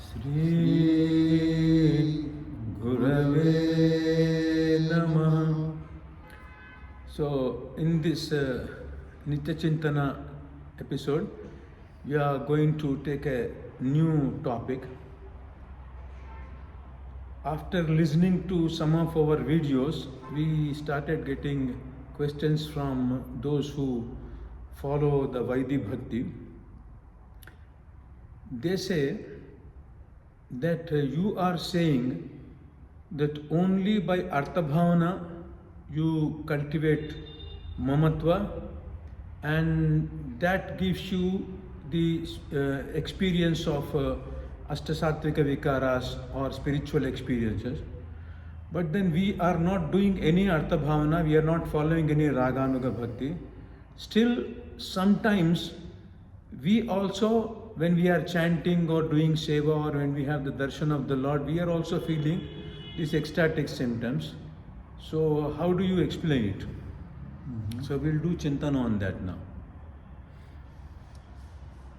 Shri Gurave Namaha. So, in this Nitya Chintana episode, we are going to take a new topic. After listening to some of our videos, we started getting questions from those who follow the Vaidhi Bhakti. They say that you are saying that only by Artha Bhavana you cultivate Mamatva, and that gives you the experience of Ashtasattvika Vikaras or spiritual experiences. But then we are not doing any Artha Bhavana, we are not following any Raganuga Bhakti. Still, sometimes we also, when we are chanting or doing seva or when we have the darshan of the Lord, we are also feeling these ecstatic symptoms. So how do you explain it? So we'll do Chintana on that now.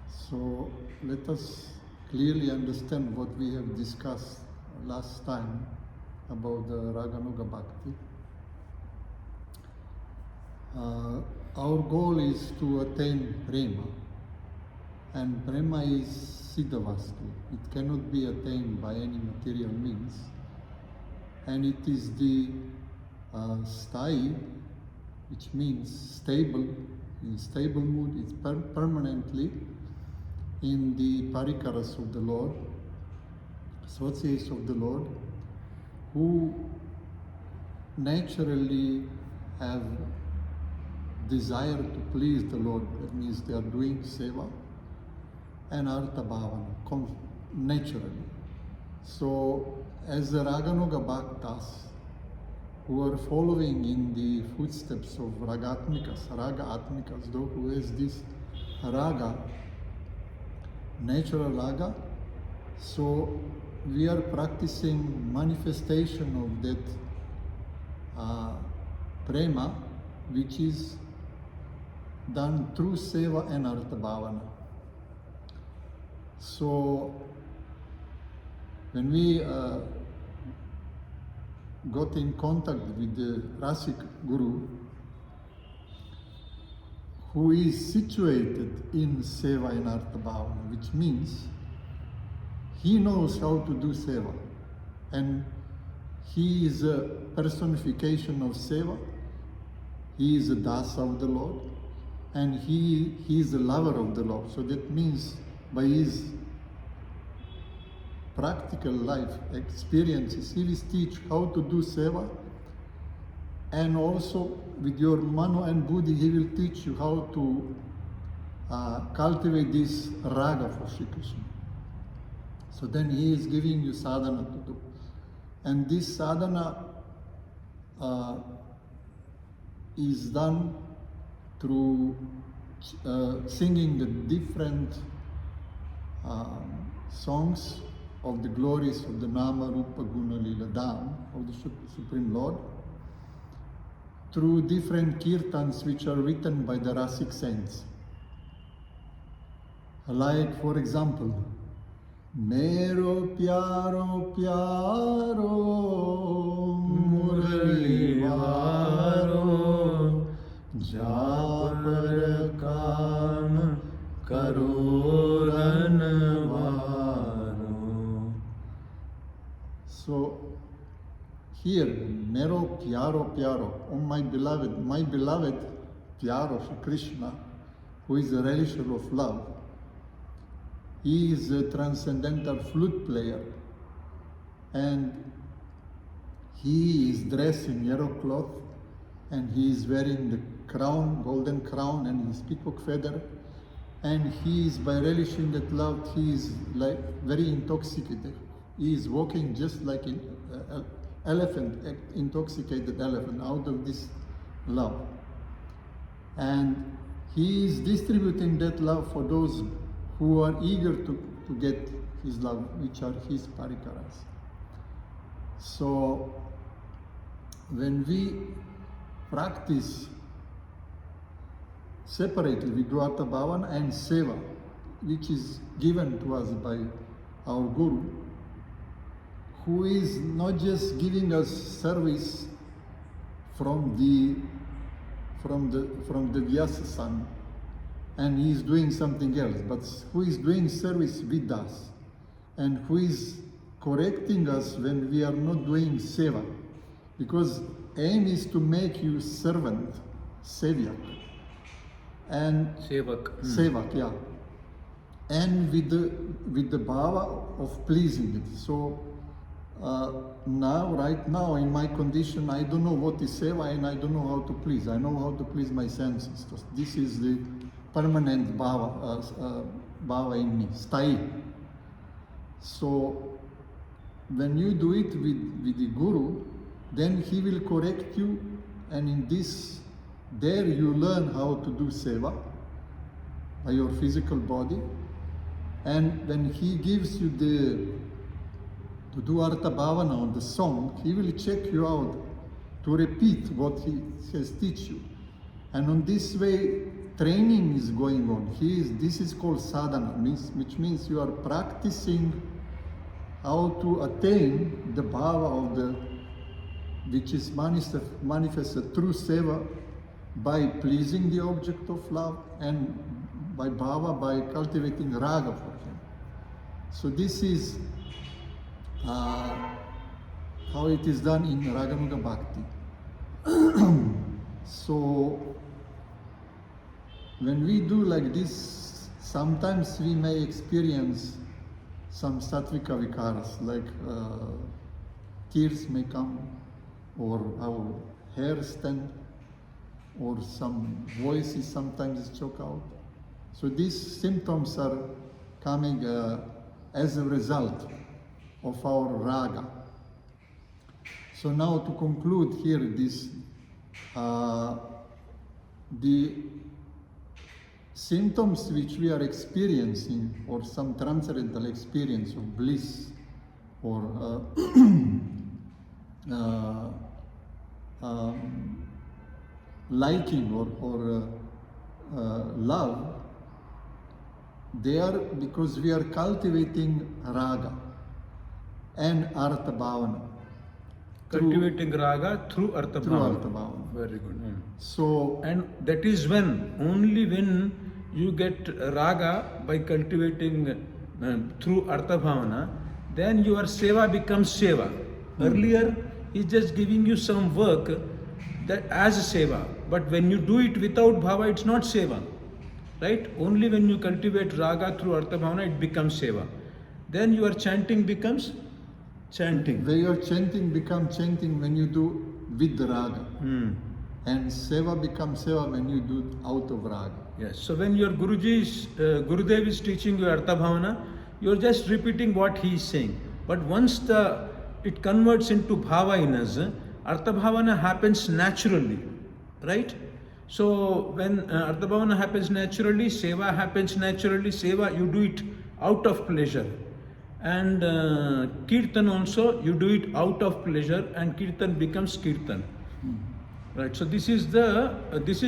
So let us clearly understand what we have discussed last time about the Raganuga Bhakti. Our goal is to attain Prema, and Prema is Siddhavastu. It cannot be attained by any material means, and it is the sthai, which means stable, in stable mood, it's permanently in the parikaras of the Lord, associates of the Lord, who naturally have desire to please the Lord. That means they are doing seva and Artha Bhavana naturally. So as the Raganuga Bhaktas who are following in the footsteps of Ragatmikas, Raga Atmikas, those who has this Raga, natural Raga, so we are practicing manifestation of that Prema, which is done through seva and Artha Bhavana. So when we got in contact with the Rasik Guru, who is situated in seva and Artha Bhavana, which means he knows how to do seva, and he is a personification of seva. He is a dasa of the Lord, and he is a lover of the Lord. So that means by his practical life experiences, he will teach how to do seva, and also with your mano and buddhi, he will teach you how to cultivate this raga for Shri Krishna. So then he is giving you sadhana to do. And this sadhana is done through singing the different songs of the glories of the Nama, Rupa, Guna, Lila, Dham of the Supreme Lord, through different kirtans which are written by the Rasik saints. Like, for example, Mero Pyaro Pyaro Murali Varo Japar Kam Karo Ranvaro. So here, Mero Pyaro Pyaro, oh my beloved Pyaro Shri Krishna, who is a relisher of love. He is a transcendental flute player, and he is dressed in yellow cloth, and he is wearing the crown, golden crown, and his peacock feather, and he is, by relishing that love, he is like very intoxicated. He is walking just like an elephant, intoxicated elephant, out of this love. And he is distributing that love for those who are eager to get his love, which are his parikaras. So when we practice separately, we do Artha Bhavana and Seva, which is given to us by our Guru, who is not just giving us service from the Vyasa-san, and he is doing something else, but who is doing service with us, and who is correcting us when we are not doing seva, because aim is to make you servant, sevyak, and sevak, yeah, and with the bhava of pleasing it. So right now in my condition, I don't know what is seva and I don't know how to please. I know how to please my senses. So this is the permanent bhava in me, sthai. So when you do it with the Guru, then he will correct you, and in this, there you learn how to do seva by your physical body. And when he gives you to do Artha Bhavana on the song, he will check you out to repeat what he has teach you. And on this way, training is going on. This is called sadhana, which means you are practicing how to attain the bhava which is manifested through seva by pleasing the object of love, and by bhava by cultivating raga for him. So this is how it is done in Raganuga Bhakti. So when we do like this, sometimes we may experience some sattvika vikaras, like tears may come, or our hair stand, or some voices sometimes choke out. So these symptoms are coming as a result of our raga. So now to conclude here this, the symptoms which we are experiencing, or some transcendental experience of bliss, or liking or love, they are because we are cultivating raga and artha bhavana. Cultivating raga through artha bhavana. Very good. So, and that is only when you get raga by cultivating through artha bhavana, then your seva becomes seva. Earlier, he's just giving you some work that as a seva, but when you do it without bhava, it's not seva, right? Only when you cultivate raga through artha bhavana, it becomes seva. Then your chanting becomes chanting. When your chanting becomes chanting when you do with the raga. And seva becomes seva when you do out of raga. Yes. So when your Gurudev is teaching you artha bhavana, you're just repeating what he is saying. But once it converts into bhava in us, artha bhavana happens naturally, right? So when artha bhavana happens naturally, seva happens naturally. Seva, you do it out of pleasure. And kirtan also, you do it out of pleasure, and kirtan becomes kirtan. Right. So this is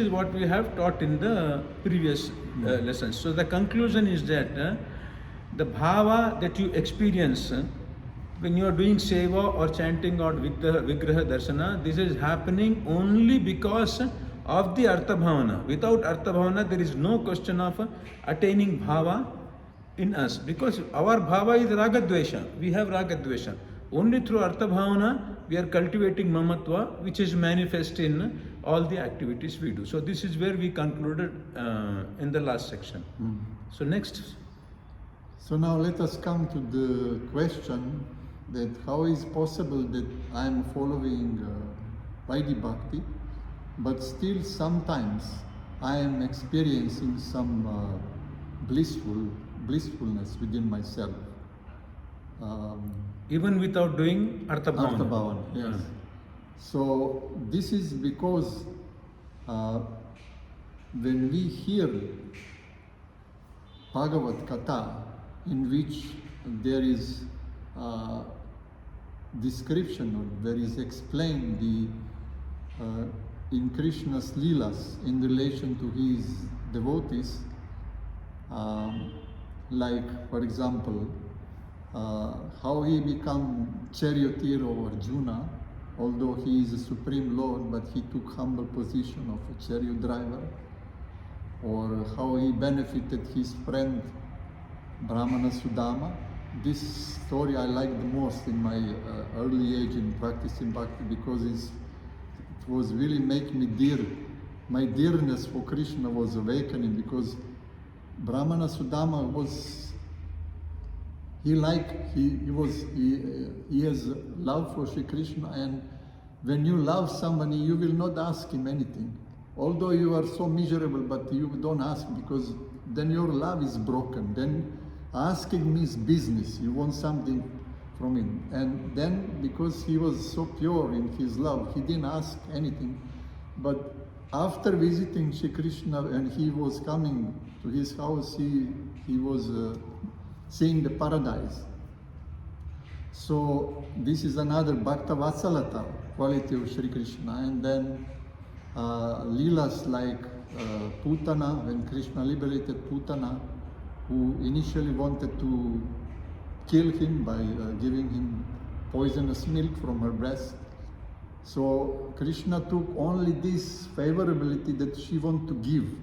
what we have taught in the previous lessons. So the conclusion is that the bhava that you experience when you are doing seva or chanting or vigraha darshana, this is happening only because of the artha bhavana. Without artha bhavana, there is no question of attaining bhava in us, because our bhava is ragadvesha. We have ragadvesha. Only through artha bhavana we are cultivating mamatva, which is manifest in all the activities we do. So this is where we concluded in the last section. So next. So now let us come to the question that how is possible that I am following Vaidhi Bhakti, but still sometimes I am experiencing some blissfulness within myself. Even without doing artha bhavana. Artha bhavana, yes. So this is because when we hear Bhagavad Katha, in which there is description, or there is explained in Krishna's Leelas in relation to his devotees, like for example, how he become charioteer of Arjuna, although he is a supreme lord, but he took humble position of a chariot driver, or how he benefited his friend Brahmana Sudama. This story I like the most in my early age in practicing Bhakti, because it was really make me dear. My dearness for Krishna was awakening, because Brahmana Sudama was, he has love for Sri Krishna, and when you love somebody, you will not ask him anything. Although you are so miserable, but you don't ask, because then your love is broken. Then asking means business. You want something from him. And then, because he was so pure in his love, he didn't ask anything. But after visiting Sri Krishna, and he was coming to his house, he was seeing the paradise. So this is another Bhakta Vatsalata quality of Sri Krishna. And then Leelas like Putana, when Krishna liberated Putana, who initially wanted to kill him by giving him poisonous milk from her breast. So Krishna took only this favorability that she wanted to give,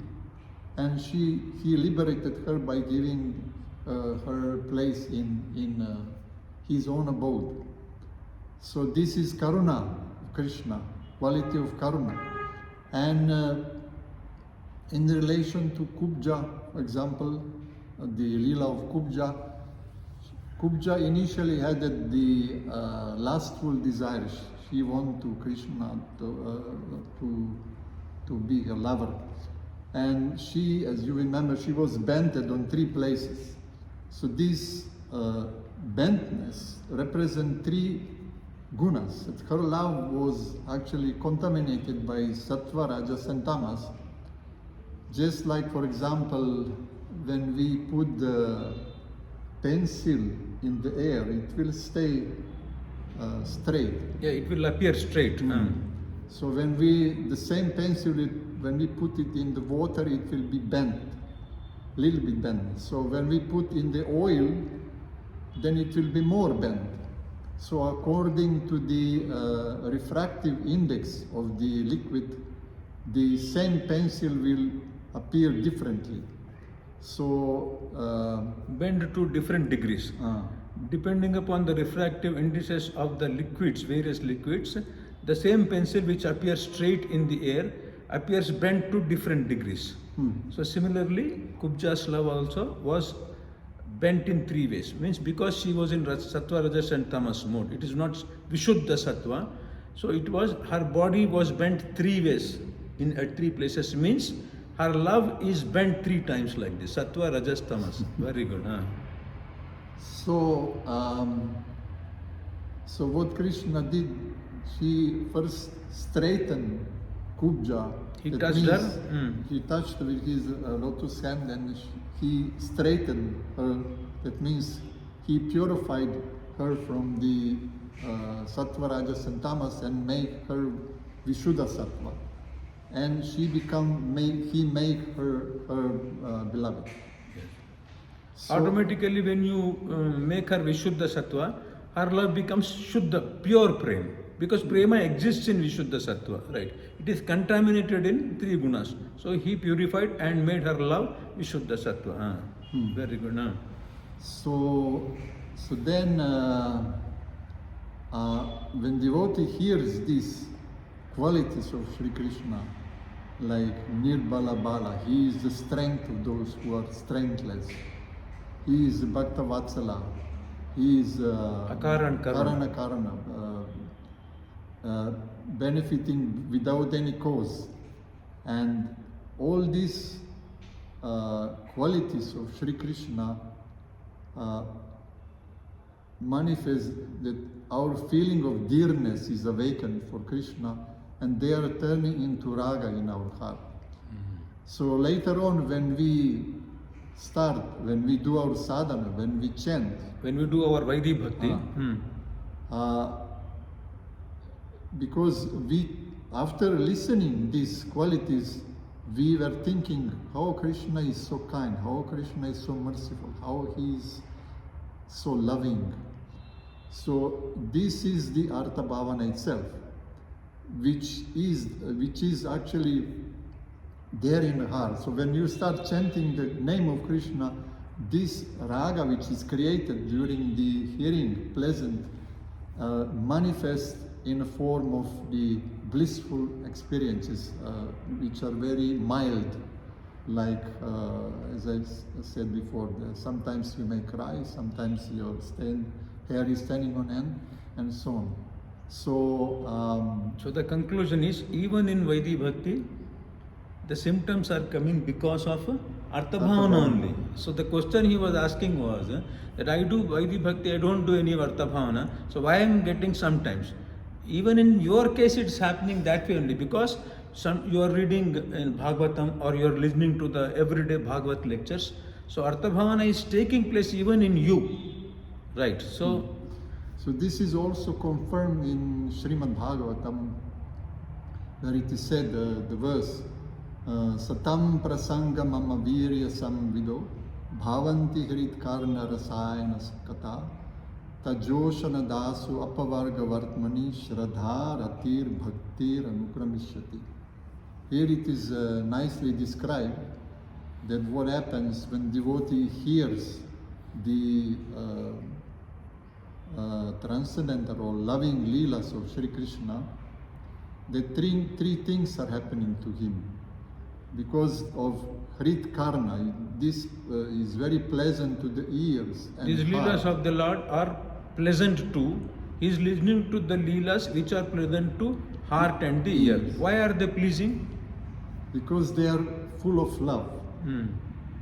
and he liberated her by giving her place in his own abode. So this is Karuna of Krishna, quality of Karuna. And in relation to Kubja, for example, the Leela of Kubja, Kubja initially had the lustful desires. She wanted to Krishna to be her lover. And she, as you remember, she was bended on 3 places. So this bentness represents 3 gunas. That her love was actually contaminated by sattva, rajas and tamas. Just like, for example, when we put the pencil in the air, it will stay straight. Yeah, it will appear straight. So when the same pencil, when we put it in the water, it will be bent, little bit bent. So when we put in the oil, then it will be more bent. So according to the refractive index of the liquid, the same pencil will appear differently. So bend to different degrees. Depending upon the refractive indices of the liquids, various liquids, the same pencil which appears straight in the air appears bent to different degrees. So similarly, Kubja's love also was bent in 3 ways. Means because she was in sattva, rajas and tamas mode, it is not vishuddha sattva. So it was, her body was bent 3 ways at 3 places. Means her love is bent 3 times like this: sattva, rajas, tamas. Very good. So, so what Krishna did, he first straightened Kubja. He touched her. He touched with his lotus hand, and he straightened her. That means he purified her from the sattva, rajas and tamas, and made her vishuddha sattva. And he made her beloved. So, automatically, when you make her Vishuddha Sattva, her love becomes Shuddha, pure Prema. Because Prema exists in Vishuddha Sattva, right? It is contaminated in 3 gunas. So he purified and made her love Vishuddha Sattva. Very good. So then, when devotee hears these qualities of Sri Krishna, like Nirbala Bala, he is the strength of those who are strengthless. He is Bhakta Vatsala. He is Akara and Karana, benefiting without any cause. And all these qualities of Sri Krishna manifest that our feeling of dearness is awakened for Krishna, and they are turning into raga in our heart. So later on, when we do our sadhana, when we chant, when we do our Vaidhi Bhakti, because after listening these qualities, we were thinking how Krishna is so kind, how Krishna is so merciful, how he is so loving. So this is the Artha Bhavana itself, which is actually there in the heart. So when you start chanting the name of Krishna, this raga which is created during the hearing, pleasant, manifests in a form of the blissful experiences, which are very mild. Like, as I said before, sometimes you may cry, sometimes your hair is standing on end, and so on. So, So the conclusion is, even in Vaidhi Bhakti, the symptoms are coming because of Artha Bhavana only. So the question he was asking was that I do Vaidhi Bhakti, I don't do any Artha Bhavana, so why I am getting sometimes? Even in your case it's happening that way only, because you are reading in Bhagavatam or you are listening to the everyday Bhagavat lectures, so Artha Bhavana is taking place even in you, right? So this is also confirmed in Srimad Bhagavatam, where it is said, the verse, Satam prasanga mama virya samvido bhavanti hrit karna rasayana kata tajoshana dasu apavarga vartmani shraddha ratir bhaktir anukramishati. Here it is nicely described that what happens when devotee hears the transcendental or loving leelas of Sri Krishna, that three things are happening to him. Because of Hrit Karna, this is very pleasant to the ears. And these leelas of the Lord are pleasant too. He is listening to the leelas which are pleasant to heart and the ear. Why are they pleasing? Because they are full of love.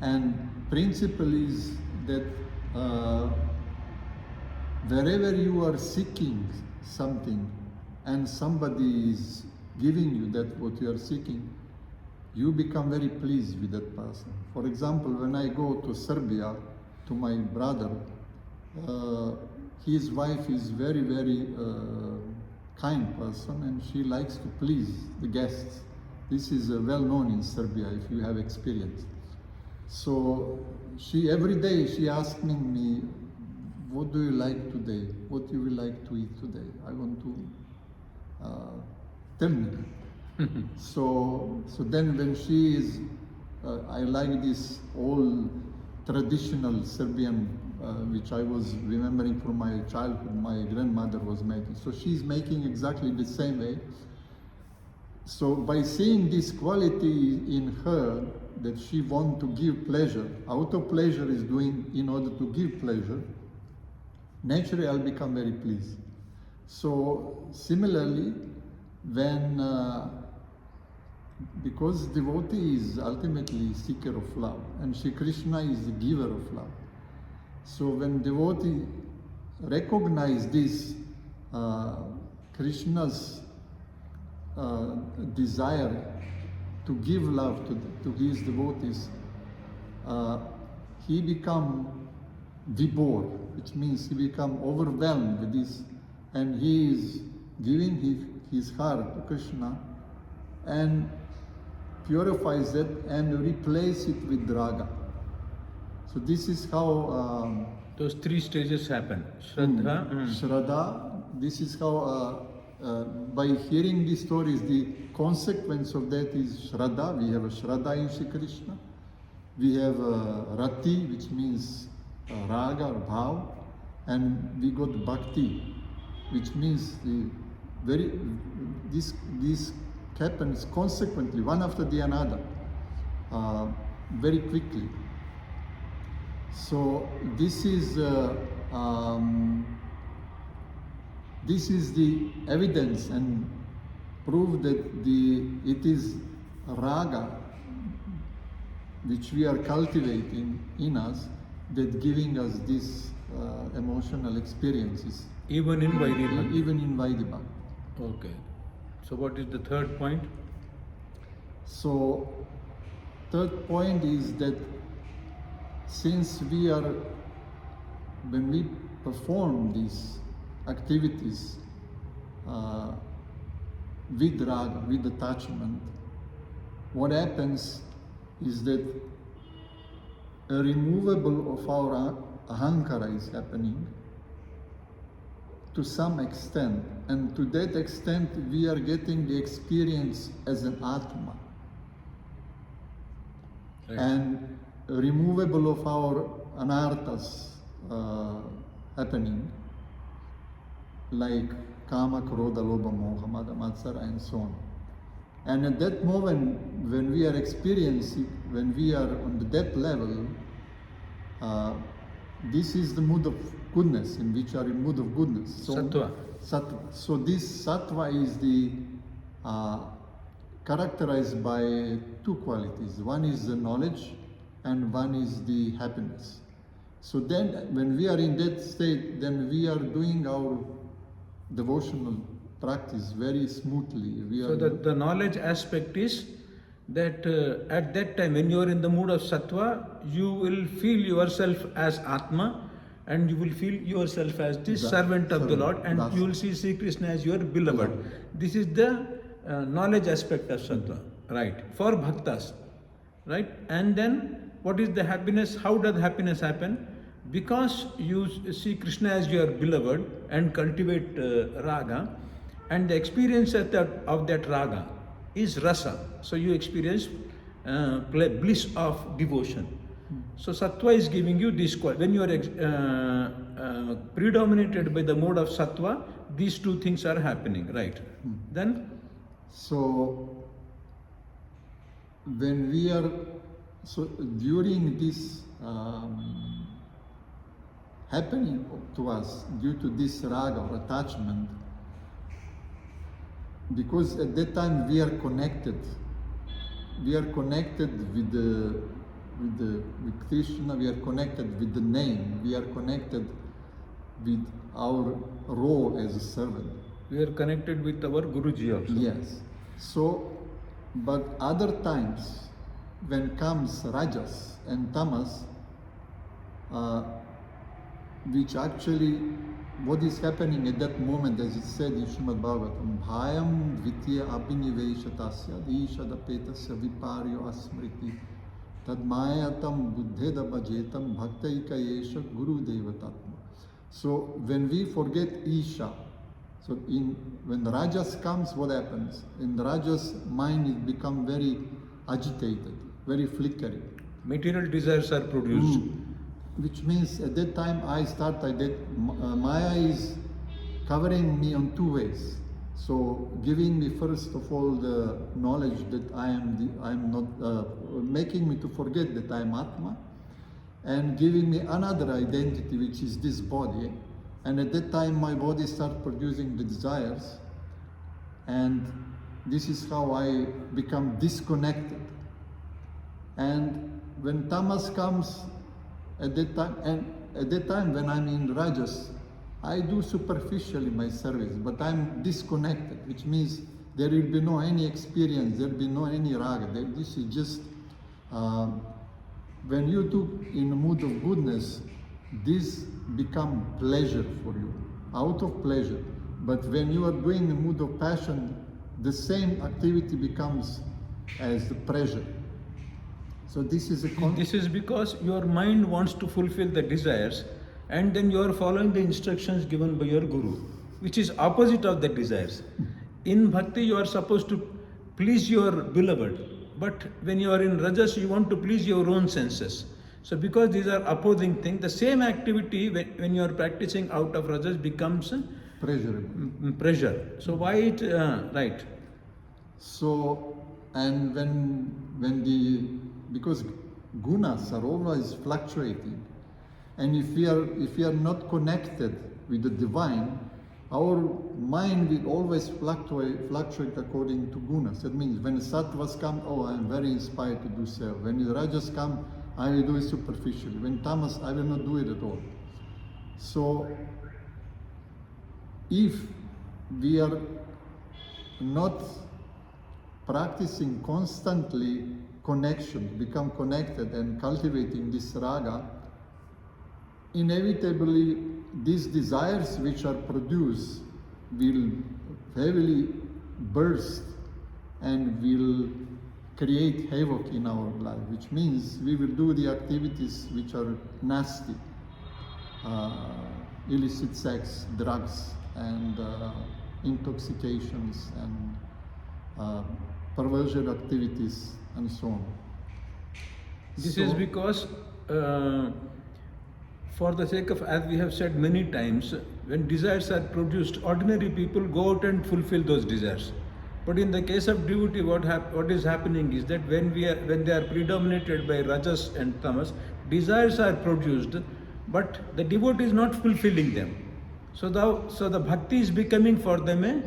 And principle is that wherever you are seeking something and somebody is giving you that what you are seeking, you become very pleased with that person. For example, when I go to Serbia, to my brother, his wife is very, very kind person, and she likes to please the guests. This is well known in Serbia, if you have experience. So every day she asks me, what do you like today? What you will like to eat today? I want to tell me. So then when she is, I like this old traditional Serbian, which I was remembering from my childhood, my grandmother was making. So she's making exactly the same way. So by seeing this quality in her, that she wants to give pleasure, out of pleasure is doing in order to give pleasure, naturally I'll become very pleased. So similarly, when because devotee is ultimately seeker of love, and Shri Krishna is the giver of love. So when devotee recognize this Krishna's desire to give love to his devotees, he become vibhor, which means he become overwhelmed with this, and he is giving his heart to Krishna and purifies it and replace it with raga. So this is how those three stages happen. Shraddha. Shraddha. This is how by hearing these stories, the consequence of that is Shraddha. We have a Shraddha in Shri Krishna. We have Rati, which means raga or bhav, and we got Bhakti, which means this happens consequently, one after the another, very quickly. So this is the evidence and proof that it is raga which we are cultivating in us that giving us these emotional experiences. Even in Vaidhi Bhakti. Even in Vaidhi Bhakti. Okay. So what is the third point? So third point is that since when we perform these activities with raga, with attachment, what happens is that a removable of our ahankara is happening to some extent, and to that extent we are getting the experience as an Atma. Right. And removable of our anarthas happening, like kama, krodha, lobha, moha, mada, matsara, and so on. And at that moment, when we are experiencing, when we are on that level, this is the mood of goodness, in which are in mood of goodness. So, Sattva. Sattva. So this sattva is the characterized by two qualities. One is the knowledge, and one is the happiness. So then, when we are in that state, then we are doing our devotional practice very smoothly. So the knowledge aspect is that at that time when you are in the mood of sattva, you will feel yourself as Atma, and you will feel yourself as the servant of the Lord, and you will see Sri Krishna as your beloved. This is the knowledge aspect of sattva, right? For bhaktas, right? And then what is the happiness? How does happiness happen? Because you see Krishna as your beloved and cultivate raga, and the experience of that raga is rasa. So you experience bliss of devotion. So sattva is giving you this quality. When you are predominated by the mode of sattva, these two things are happening, right? Then? So when we are, so during this happening to us due to this raga or attachment, because at that time we are connected with Krishna, we are connected with the name, we are connected with our role as a servant. We are connected with our Guruji also. Yes. So, but other times when comes rajas and tamas, which actually, what is happening at that moment, as it said in Srimad Bhagavatam, bhayam dvitiya abhiniveshatasya dishadapetasya viparyo asmriti tadmayatam buddheda bhajetam bhaktaika yesha guru devatatma. So when we forget Isha, so when the rajas comes, what happens? In the rajas, mind is become very agitated, very flickering. Material desires are produced. Which means at that time Maya is covering me on two ways. So giving me first of all the knowledge that I am not, making me to forget that I am Atma, and giving me another identity which is this body. And at that time my body starts producing the desires, and this is how I become disconnected. And when tamas comes, at that time when I'm in rajas, I do superficially my service, but I'm disconnected, which means there will be no any experience, there will be no any raga. This is just, when you do in a mood of goodness, this become pleasure for you, out of pleasure. But when you are doing a mood of passion, the same activity becomes as the pressure. So this is This is because your mind wants to fulfill the desires, and then you are following the instructions given by your guru, which is opposite of the desires. In bhakti you are supposed to please your beloved, but when you are in rajas you want to please your own senses. So because these are opposing things, the same activity when you are practicing out of rajas becomes pressure. So why it right? So, and because gunas are always fluctuating, and if we are not connected with the divine, our mind will always fluctuate according to gunas. That means when the sattvas come, I am very inspired to do so. When the rajas come, I will do it superficially. When tamas, I will not do it at all. So if we are not practicing constantly connection, become connected and cultivating this raga, inevitably these desires which are produced will heavily burst and will create havoc in our life, which means we will do the activities which are nasty. illicit sex, drugs, and intoxications, and perversion activities, and so on. This is because, for the sake of, as we have said many times, when desires are produced, ordinary people go out and fulfill those desires. But in the case of devotee, what is happening is that when they are predominated by rajas and tamas, desires are produced, but the devotee is not fulfilling them. So the bhakti is becoming for them a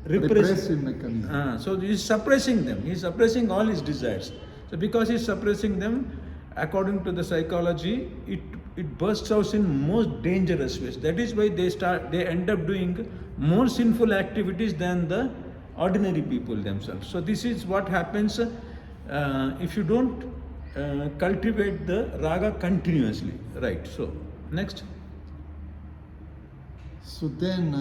Repressive mechanism. So he is suppressing them. He is suppressing all his desires. So because he is suppressing them, according to the psychology, it bursts out in most dangerous ways. That is why they end up doing more sinful activities than the ordinary people themselves. So this is what happens if you don't cultivate the raga continuously. Right. So next. So then,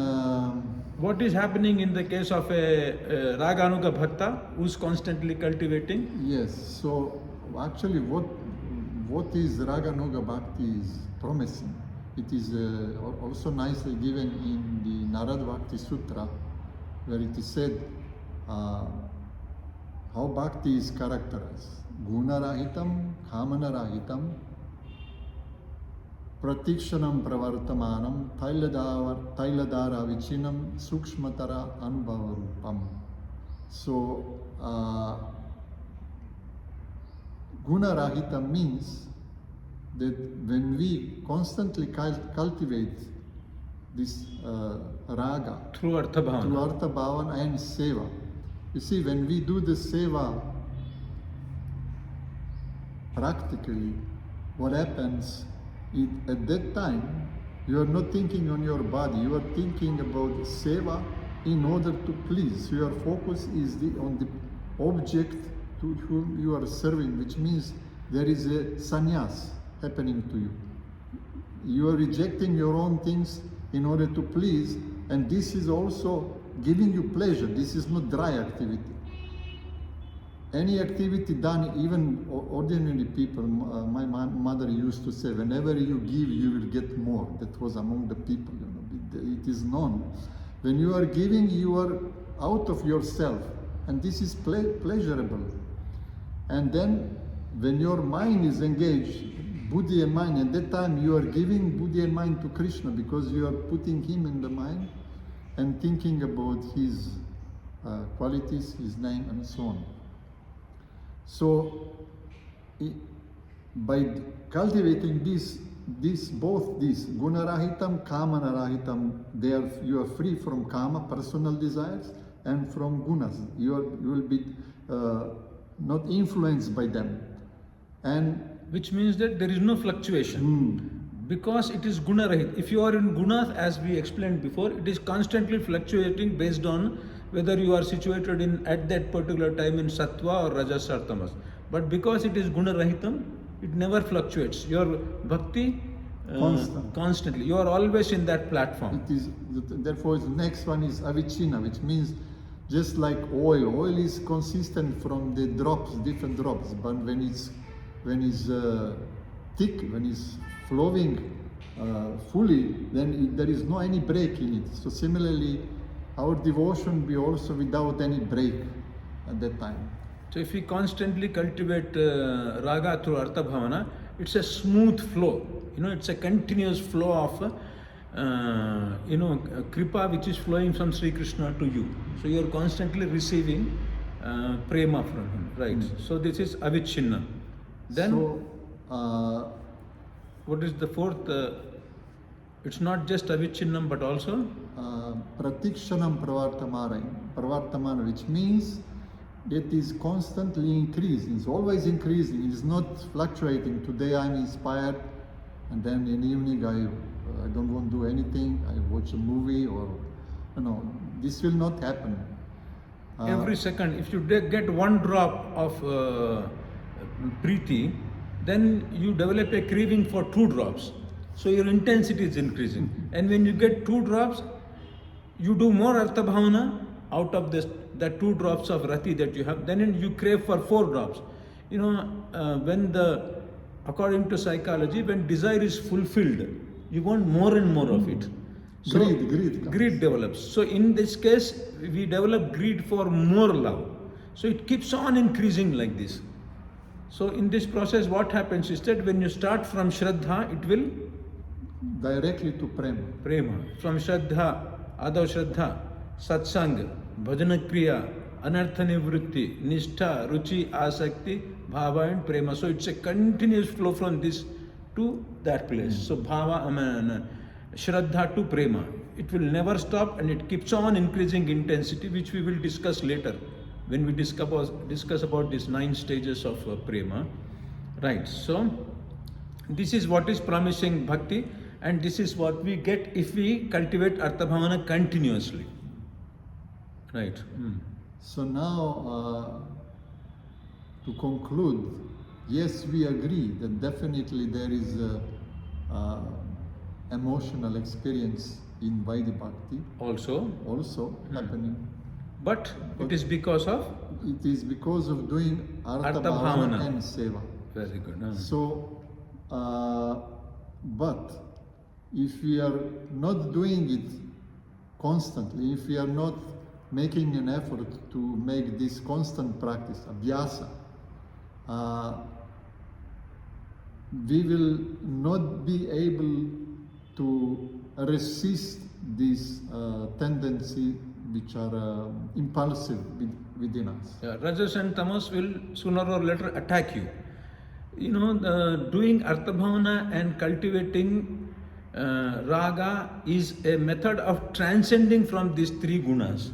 What is happening in the case of a Raganuga Bhakta who's constantly cultivating? yes. So actually, what is Raganuga Bhakti is promising? It is also nicely given in the Narad Bhakti Sutra, where it is said how Bhakti is characterized: Guna Rahitam, Kamana Rahitam, Pratikshanam Pravartamanam, Tailadara Vichinam, Sukshmatara Anubhavarupam. So, Guna Rahita means that when we constantly cultivate this raga Through Artha Bhavana. through Artha Bhavana and Seva, you see, when we do the Seva, practically, what happens at that time, you are not thinking on your body, you are thinking about Seva in order to please. So your focus is on the object to whom you are serving, which means there is a sannyas happening to you. You are rejecting your own things in order to please, and this is also giving you pleasure. This is not dry activity. Any activity done, even ordinary people, my mother used to say, whenever you give, you will get more. That was among the people, it is known. When you are giving, you are out of yourself, and this is pleasurable. And then, when your mind is engaged, buddhi and mind, at that time you are giving buddhi and mind to Krishna, because you are putting him in the mind and thinking about his qualities, his name, and so on. So, by cultivating both these, guna rahitam, kamana rahitam, you are free from kama, personal desires, and from gunas. You will be not influenced by them. And which means that there is no fluctuation. Because it is guna rahit. If you are in gunas, as we explained before, it is constantly fluctuating based on whether you are situated at that particular time in sattva or rajas or tamas. But because it is guna rahitam, it never fluctuates. Your bhakti constantly. You are always in that platform. It is, therefore, the next one is avichina, which means just like oil. Oil is consistent from the drops, different drops. But when it's thick, when it's flowing fully, then there is no any break in it. So similarly, our devotion be also without any break at that time. So if we constantly cultivate raga through Artha Bhavana, it's a smooth flow. It's a continuous flow of kripa which is flowing from Sri Krishna to you. So you are constantly receiving prema from him, right? So this is avichinna. Then what is the fourth? It's not just avichinnam but also pratikshanam pravartamana, which means it is constantly increasing. It's always increasing. It's not fluctuating. Today I'm inspired, and then in the evening I don't want to do anything. I watch a movie, or this will not happen. Every second, if you get one drop of preeti, then you develop a craving for 2 drops. So your intensity is increasing. And when you get 2 drops, you do more Artha Bhavana out of that 2 drops of rati that you have. Then you crave for 4 drops. When the according to psychology, when desire is fulfilled, you want more and more of it. So Greed comes. greed develops. So in this case, we develop greed for more love. So it keeps on increasing like this. So in this process, what happens is that when you start from Shraddha, it will Directly to Prema. Prema. From Shraddha, Adav Shraddha, Satsang, Bhajana Kriya, Anartha Nivritti, Nishtha, Ruchi, Asakti, Bhava and Prema. So it's a continuous flow from this to that place. So Bhava, Shraddha to Prema. It will never stop and it keeps on increasing intensity, which we will discuss later when we discuss about these 9 stages of Prema. Right. So this is what is promising Bhakti, and this is what we get if we cultivate Artha Bhavana continuously. Right. So now, to conclude, yes, we agree that definitely there is a emotional experience in Vaidhi Bhakti also happening. But it is because of It is because of doing Artha Artha Bhavana Bhavana. and Seva. very good. So, but if we are not doing it constantly, if we are not making an effort to make this constant practice, abhyasa, we will not be able to resist this tendency which are impulsive within us. Yeah, Rajas and Tamas will sooner or later attack you. You know, doing Artha Bhavana and cultivating Raga is a method of transcending from these 3 gunas.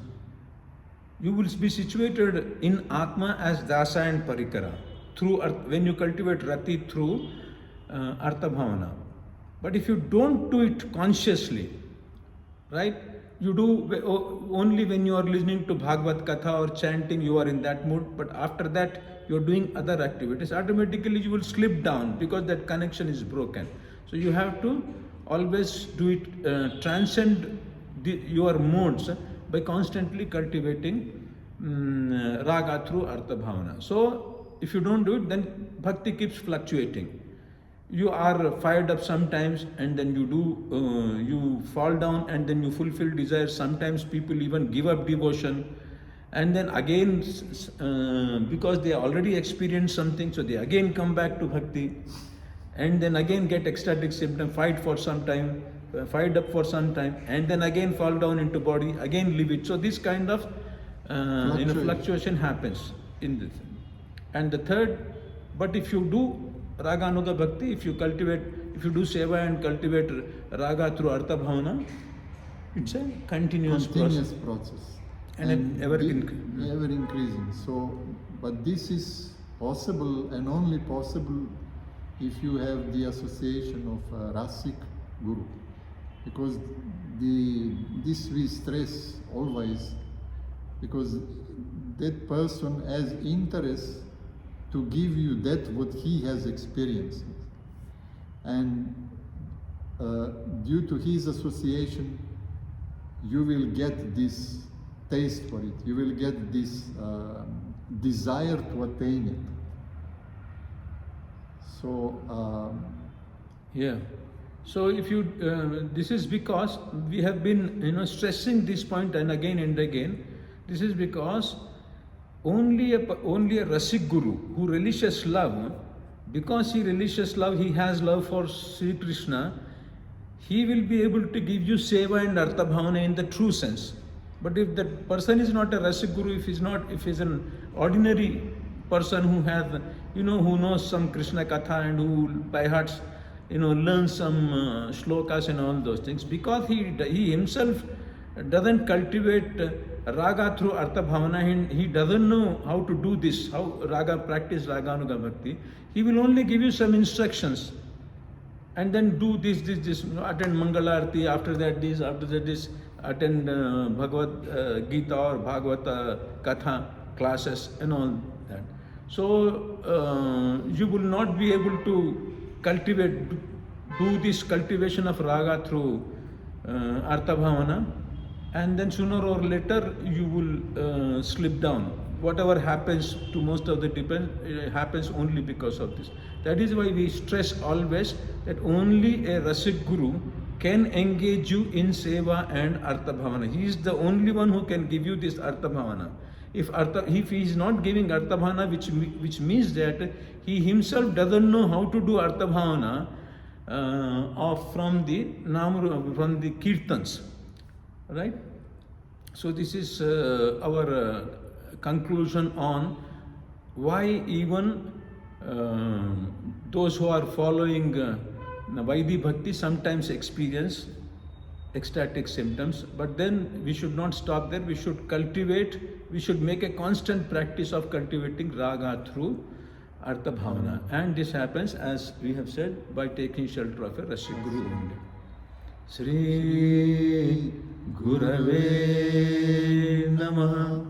You will be situated in Atma as Dasa and Parikara through when you cultivate Rati through Artha Bhavana. But if you don't do it consciously, right? You do only when you are listening to Bhagavad Katha or chanting, you are in that mood. But after that, you are doing other activities. Automatically, you will slip down because that connection is broken. So you have to always do it, transcend your modes by constantly cultivating Raga through Artha Bhavana. So if you don't do it, then Bhakti keeps fluctuating. You are fired up sometimes and then you fall down and then you fulfill desires. Sometimes people even give up devotion and then again because they already experienced something, so they again come back to Bhakti and then again get ecstatic symptom, fight for some time, fired up for some time and then again fall down into body, again leave it. So this kind of fluctuation happens in this. And the third, but if you do Raga Anuga Bhakti, if you do Seva and cultivate Raga through Artha Bhavana, it's a continuous process. And ever increasing. So, but this is possible and only possible if you have the association of Rasik Guru. Because this we stress always, because that person has interest to give you that what he has experienced. And due to his association, you will get this taste for it. You will get this desire to attain it. So, yeah. So if you, this is because we have been, stressing this point and again. This is because only a Rasik Guru who relishes love, because he relishes love, he has love for Sri Krishna, he will be able to give you Seva and Artha Bhavana in the true sense. But if that person is not a Rasik Guru, if he's an ordinary person who has, who knows some Krishna Katha and who by heart, learns some shlokas and all those things, because he himself doesn't cultivate Raga through Artha Bhavana, he doesn't know how to do this, how practice Raga Anuga Bhakti. He will only give you some instructions and then do this, attend Mangalarti, after that this, attend Bhagavad Gita or Bhagavata Katha classes and all that. So you will not be able to do this cultivation of Raga through Artha Bhavana, and then sooner or later you will slip down whatever happens to most of the happens only because of this. That is why we stress always that only a Rasik Guru can engage you in Seva and Artha Bhavana. He is the only one who can give you this Artha Bhavana. If he is not giving Artha Bhavana, which means that he himself doesn't know how to do Artha Bhavana from the Kirtans. Right? So this is our conclusion on why even those who are following Vaidhi Bhakti sometimes experience ecstatic symptoms, but then we should not stop there. We should make a constant practice of cultivating Raga through Artha Bhavana. And this happens, as we have said, by taking shelter of a Rasik Guru only. Sri Gurave Namaha.